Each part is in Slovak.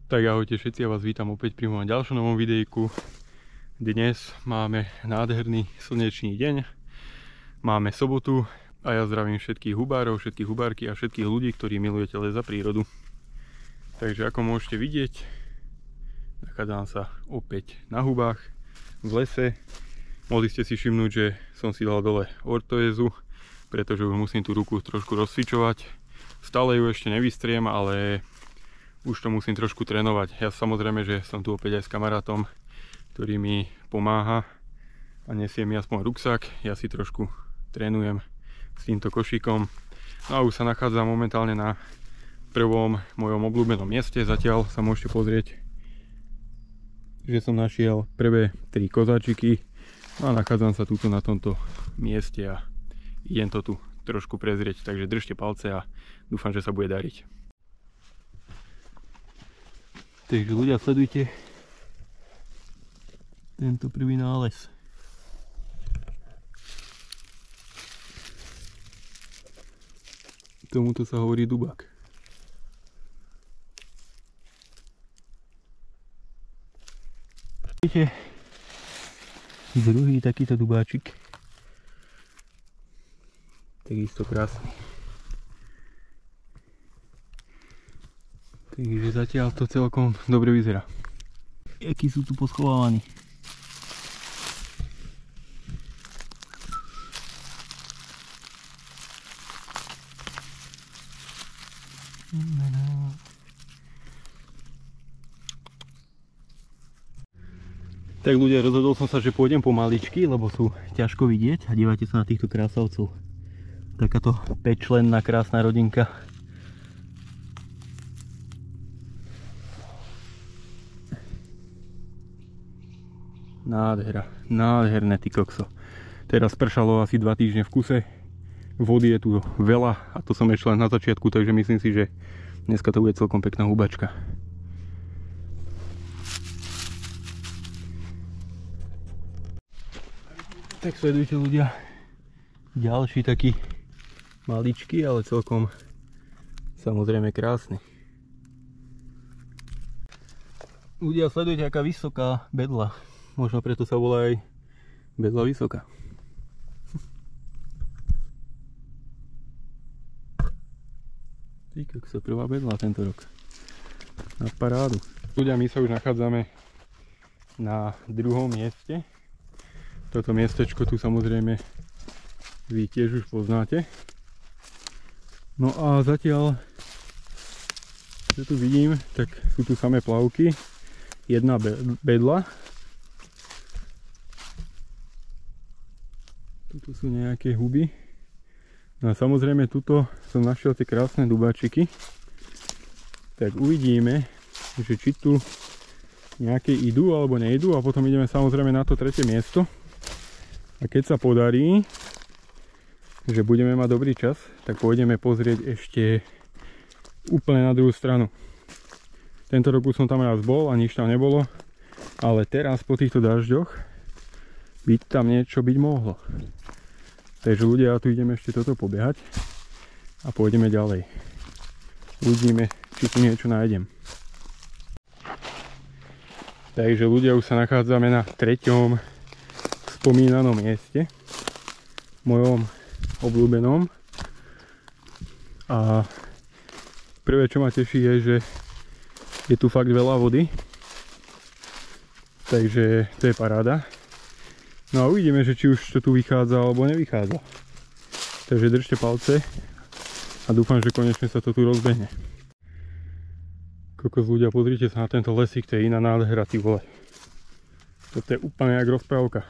Tak ahojte všetci, ja vás vítam opäť pri mojom ďalšom novom videjku. Dnes máme nádherný slnečný deň. Máme sobotu a ja zdravím všetkých hubárov, všetkých hubárky a všetkých ľudí, ktorí milujete les a prírodu. Takže ako môžete vidieť, nachádzam sa opäť na hubách, v lese. Mohli ste si všimnúť, že som si dal dole ortoézu, pretože už musím tú ruku trošku rozcvičovať. Stále ju ešte nevystriem, ale už to musím trošku trénovať. Ja samozrejme, že som tu opäť aj s kamarátom, ktorý mi pomáha a nesie mi aspoň ruksak. Ja si trošku trénujem s týmto košíkom. No a už sa nachádzam momentálne na prvom mojom obľúbenom mieste. Zatiaľ sa môžete pozrieť, že som našiel prvé 3 kozáčiky. No a nachádzam sa tuto na tomto mieste a idem to tu trošku prezrieť. Takže držte palce a dúfam, že sa bude dariť. Takže ľudia, sledujte tento prvý nález. Tomuto sa hovorí dubák. Vidíte, druhý takýto dubáčik. Takisto krásny. Takže zatiaľ to celkom dobre vyzerá. Jakí sú tu poschovávaní. Tak ľudia, rozhodol som sa, že pôjdem pomaličky, lebo sú ťažko vidieť. A dívajte sa na týchto krásavcov. Takáto 5-členná krásna rodinka. Nádhera, nádherné ty kokso. Teraz pršalo asi 2 týždne v kuse. Vody je tu veľa a to som ešte len na začiatku, takže myslím si, že dneska to bude celkom pekná hubačka. Tak sledujte ľudia, ďalší taký maličký, ale celkom samozrejme krásny. Ľudia, sledujte, aká vysoká bedla. Možno preto sa volá aj bedla vysoká. Ty, jak sa prvá bedla tento rok. Na parádu. Ľudia, my sa už nachádzame na druhom mieste. Toto miestečko tu samozrejme vy tiež už poznáte. No a zatiaľ, čo tu vidím, tak sú tu samé plavky. Jedna bedla. Tu sú nejaké huby. No a samozrejme tuto som našiel tie krásne dubáčiky. Tak uvidíme, že či tu nejaké idú alebo nejdú a potom ideme samozrejme na to tretie miesto. A keď sa podarí, že budeme mať dobrý čas, tak pôjdeme pozrieť ešte úplne na druhú stranu. Tento rok som tam raz bol a nič tam nebolo, ale teraz po týchto dažďoch by tam niečo byť mohlo. Takže ľudia, ja tu ideme ešte toto pobiehať a pôjdeme ďalej. Uvidíme, či tu niečo nájdem. Takže ľudia, už sa nachádzame na treťom spomínanom mieste, mojom obľúbenom. A prvé, čo ma teší, je, že je tu fakt veľa vody. Takže to je paráda. No a uvidíme, že či už to tu vychádza alebo nevychádza. Takže držte palce a dúfam, že konečne sa to tu rozbehne. Kokos ľudia, pozrite sa na tento lesík, to je iná nádhera, ty vole. Toto je úplne jak rozprávka.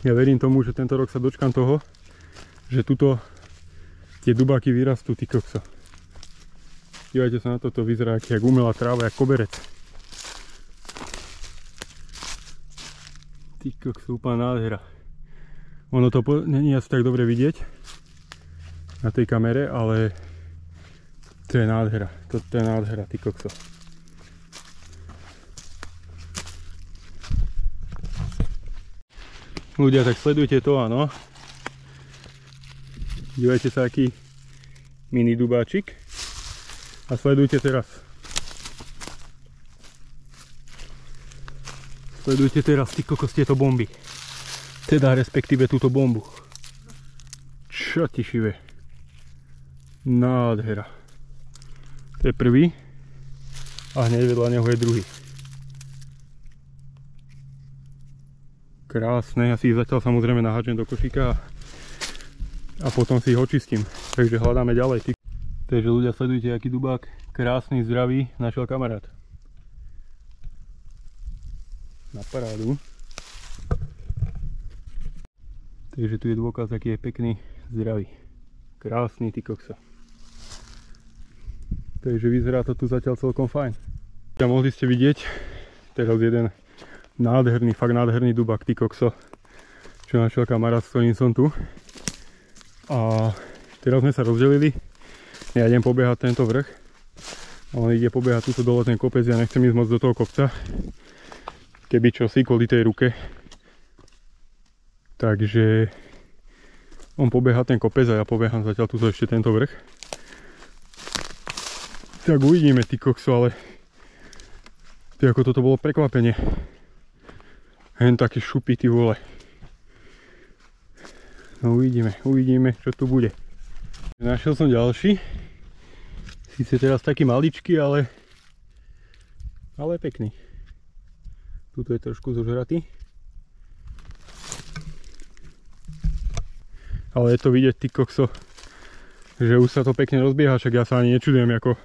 Ja verím tomu, že tento rok sa dočkam toho, že tuto tie dubáky vyrastú, ty kokso. Dívajte sa na to, to vyzerá jak umelá tráva, jak koberec. Ty kokso, úplná nádhera. Ono to není asi tak dobre vidieť na tej kamere, ale to je nádhera. To je nádhera, ty kokso. Ľudia, tak sledujte to, áno. Dívajte sa, aký mini dubáčik. A sledujte teraz. Sledujte teraz, ty kokos, tieto bomby. Teda respektíve túto bombu. Čo ti šive? Nádhera. To je prvý. A hneď vedľa neho je druhý. Krásne, ja si ich zatiaľ samozrejme naháčem do košíka a potom si ich očistím. Takže hľadáme ďalej. Takže ľudia, sledujte, aký dubák krásny, zdravý našiel kamarát. Na parádu. Takže tu je dôkaz, aký je pekný, zdravý. Krásny, ty koksa. Takže vyzerá to tu zatiaľ celkom fajn. A mohli ste vidieť teraz jeden nádherný, fakt nádherný dubák, ty kokso, čo našiel kamarát, s ktorým som tu. A teraz sme sa rozdelili. Ja idem pobiehať tento vrch. A on ide pobiehať túto dole ten kopec, ja nechcem ísť moc do toho kopca. Keby čosi, kvôli tej ruke. Takže on pobieha ten kopec a ja pobieham zatiaľ túto ešte tento vrch. Tak uvidíme, ty kokso, ale ty, ako toto bolo prekvapenie. Hen taký šupy, ty vole. No uvidíme, čo tu bude. Našiel som ďalší. Sice teraz taký maličký, ale pekný. Tuto je trošku zožratý. Ale je to vidieť, ty kokso, že už sa to pekne rozbieha, však ja sa ani nečudujem, ako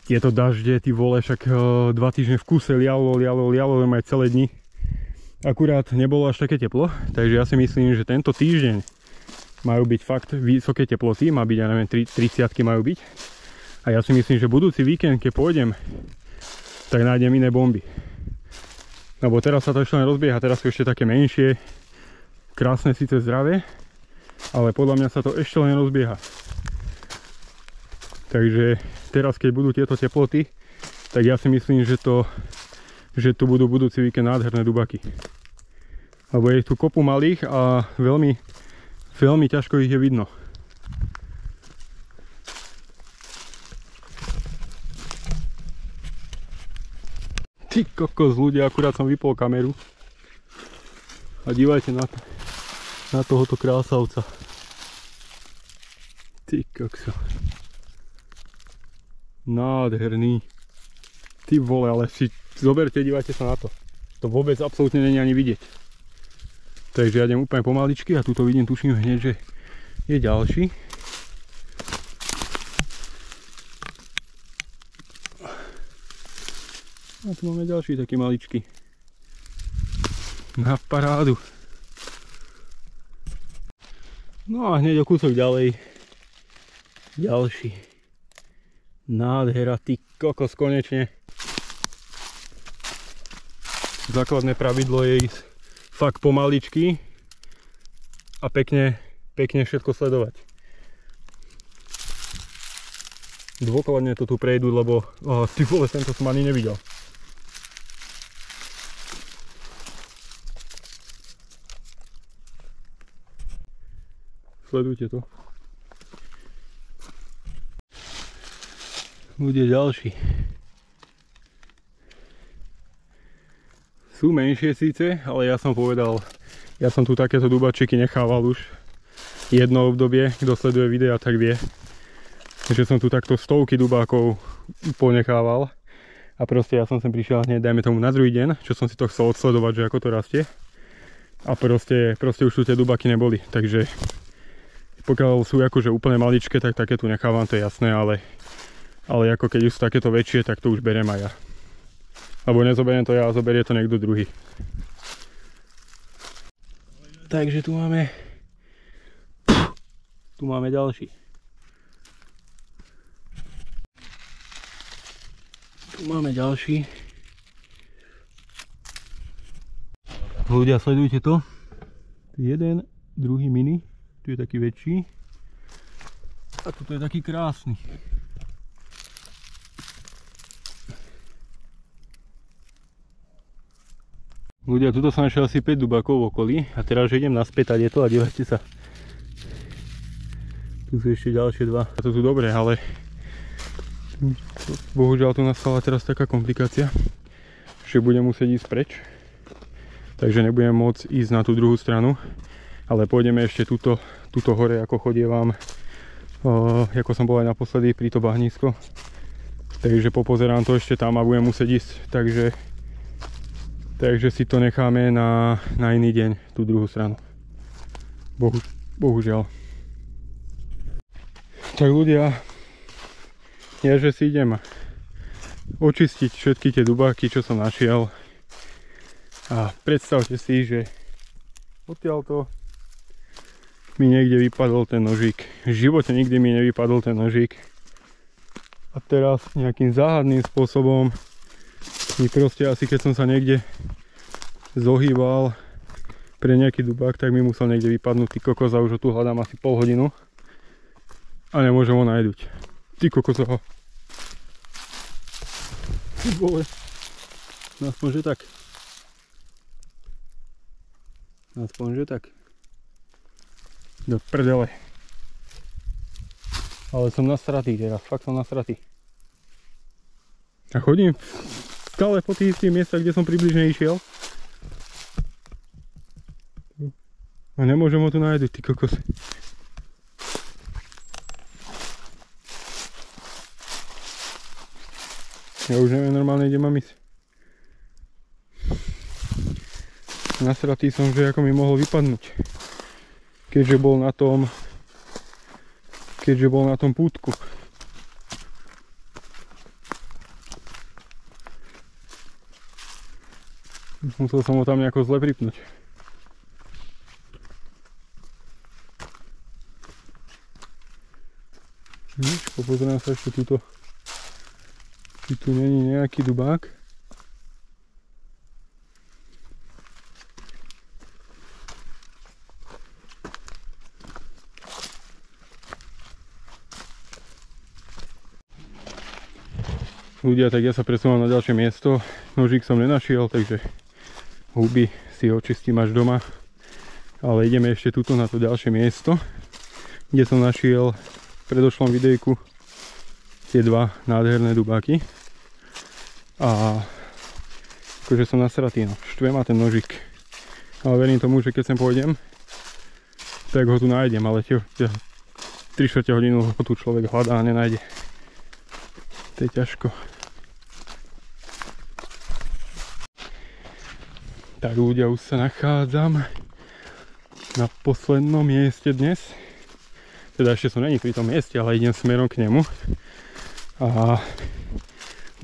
tieto dažde, ty vole, však 2 týždne v kuse lialo aj celé dni. Akurát nebolo až také teplo, takže ja si myslím, že tento týždeň majú byť fakt vysoké teploty, má byť, ja neviem, 30-ky majú byť. A ja si myslím, že budúci víkend, keď pôjdem, tak nájdem iné bomby. Lebo teraz sa to ešte len rozbieha, teraz sú ešte také menšie, krásne, síce zdravé, ale podľa mňa sa to ešte len rozbieha. Takže teraz, keď budú tieto teploty, tak ja si myslím, že tu budú budúci víkend nádherné dubaky. Lebo je tu kopu malých a veľmi ťažko ich je vidno. Ty kokos, ľudia, akurát som vypol kameru. A dívajte na tohoto krásavca. Ty kokso. Nádherný. Ty vole, ale si zoberte, dívajte sa na to. To vôbec absolútne není ani vidieť. Takže ja idem úplne pomaličky a tuto vidím, tuším hneď, že je ďalší. A tu máme ďalší taký maličký. Na parádu. No a hneď o kúsok ďalej. Ďalší. Nádhera, ty kokos, konečne. Základné pravidlo je ísť fakt pomaličky a pekne všetko sledovať. Dôkladne to tu prejdú, lebo ty vole, tento som ani nevidel. Sledujte to. Bude ďalší. Sú menšie síce, ale ja som povedal, ja som tu takéto dubačiky nechával už jedno obdobie, kto sleduje videa, tak vie, že som tu takto stovky dubákov ponechával a proste ja som sem prišiel hneď, dajme tomu na druhý deň, čo som si to chcel odsledovať, že ako to rastie a proste už tu tie dubáky neboli, takže pokiaľ sú akože úplne maličké, tak také tu nechávam, to je jasné, ale ako keď sú takéto väčšie, tak to už beriem aj ja. Lebo nezoberiem to ja, zoberie to niekto druhý. Takže tu máme ďalší. Tu máme ďalší. Ľudia, sledujte to. Tu je jeden, druhý mini. Tu je taký väčší. A tu je taký krásny. Ľudia, tuto som našiel asi 5 dubákov v okolí a teraz že idem naspäť a je to a dívajte sa. Tu sú ešte ďalšie dva. A to tu dobre, ale bohužiaľ tu nastala teraz taká komplikácia, že budem musieť ísť preč. takže nebudem môcť ísť na tú druhú stranu, ale pôjdeme ešte túto hore, ako chodievam, ako som bol aj naposledy pri to bahnisko. Takže popozerám to ešte tam a budem musieť ísť, takže si to necháme na iný deň, tú druhú stranu. Bohužiaľ. Tak ľudia, ja že si idem očistiť všetky tie dubáky, čo som našiel. A predstavte si, že odtiaľto mi niekde vypadol ten nožík. V živote nikdy mi nevypadol ten nožík. A teraz nejakým záhadným spôsobom mi proste asi keď som sa niekde zohýbal pre nejaký dubák, tak mi musel niekde vypadnúť. Ty kokos, a už ho tu hľadám asi pol hodinu a nemôžem ho nájduť. Ty kokos, ho. Bole. Aspoň, že tak. Aspoň, že tak. Do prdele. Ale som nasratý teraz, fakt som nasratý. A chodím stále po tých miestach, kde som približne išiel. A nemôžem ho tu nájsť, ty kokos. Ja už neviem normálne, kde mám ísť. Nasratý som, že ako mi mohol vypadnúť. Keďže bol na tom pútku. Musel som ho tam nejako zle pripnúť. Popozerám sa ešte túto. Či tu není nejaký dubák. Ľudia, tak ja sa presúvam na ďalšie miesto. Nožík som nenašiel, takže huby si očistím až doma. Ale ideme ešte tuto na to ďalšie miesto, kde som našiel v predošlom videjku tie dva nádherné dubáky. A akože som nasratý, no. Štve ma ten nožík. Ale verím tomu, že keď sem pôjdem, tak ho tu nájdem, ale 3/4 hodinu ho tu človek hľadá a nenájde. To je ťažko. Tak ľudia, už sa nachádzam na poslednom mieste dnes. Teda ešte som není pri tom mieste, ale idem smerom k nemu. A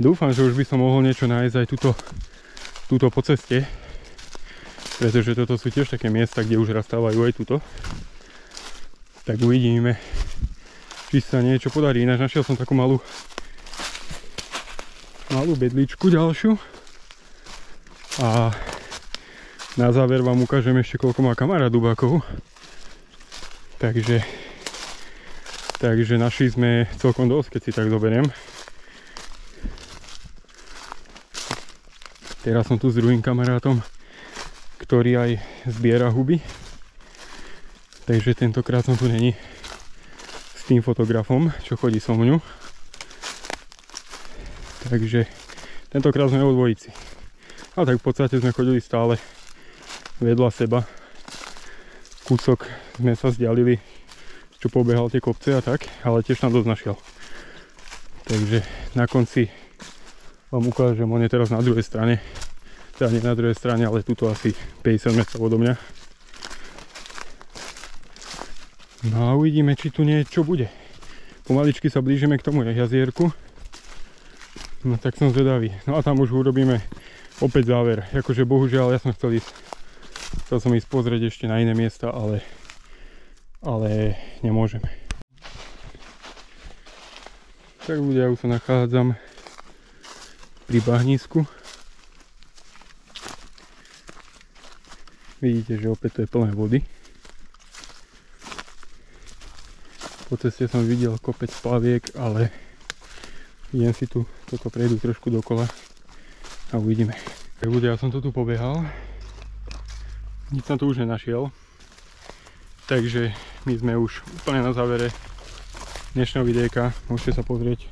dúfam, že už by som mohol niečo nájsť aj túto po ceste. Pretože toto sú tiež také miesta, kde už raz stávajú aj tuto. Tak uvidíme, či sa niečo podarí. Ináč našiel som takú malú bedličku ďalšiu. A na záver vám ukážem ešte, koľko má kamarát dubákov. Takže našli sme celkom dosť, keď si tak zoberiem. Teraz som tu s druhým kamarátom, ktorý aj zbiera huby. Takže tentokrát som tu není s tým fotografom, čo chodí so mňou. Takže tentokrát sme o dvojici. A tak v podstate sme chodili stále vedľa seba. Kúsok sme sa vzdialili, čo pobehal tie kopce a tak, ale tiež tam dosť našiel. Takže na konci vám ukážem, on je teraz na druhej strane. Teda nie na druhej strane, ale tuto asi 50 metrov odo mňa. No a uvidíme, či tu niečo bude. Pomaličky sa blížime k tomu jazierku. No tak som zvedavý. No a tam už urobíme opäť záver. Akože bohužiaľ ja som chcel som ísť pozrieť ešte na iné miesta, ale nemôžeme. Tak ľudia, už sa nachádzam pri bahnisku. Vidíte, že opäť to je plné vody. Po ceste som videl kopec plaviek, ale idem si tu, toto prejdu trošku dokola a uvidíme. Tak ľudia, ja som to tu pobehal. Nic som tu už nenašiel. Takže my sme už úplne na závere dnešného videjka. Môžete sa pozrieť,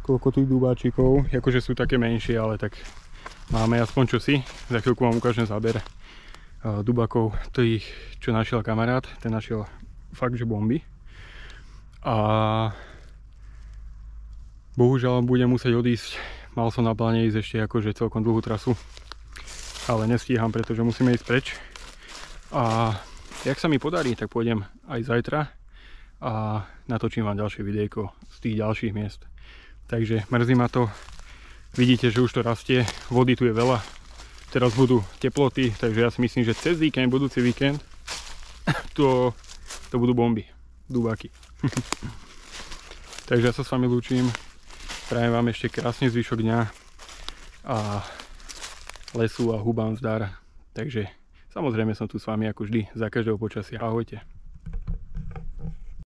koľko tu dubáčikov. Akože sú také menšie, ale tak máme aspoň čosi. Za chvíľku vám ukážem záber dubakov, tých, čo našiel kamarát. Ten našiel fakt, že bomby. A bohužiaľ budem musieť odísť. Mal som na pláne ísť ešte akože celkom dlhú trasu, ale nestíham, pretože musíme ísť preč. A jak sa mi podarí, tak pôjdem aj zajtra a natočím vám ďalšie videjko z tých ďalších miest. Takže mrzí ma to. Vidíte, že už to rastie, vody tu je veľa. Teraz budú teploty, takže ja si myslím, že cez víkend, budúci víkend, to budú bomby, dubáky. Takže ja sa s vami lúčim. Prajem vám ešte krásny zvyšok dňa a lesu a hubám zdar. Takže samozrejme som tu s vami ako vždy za každého počasia. Ahojte.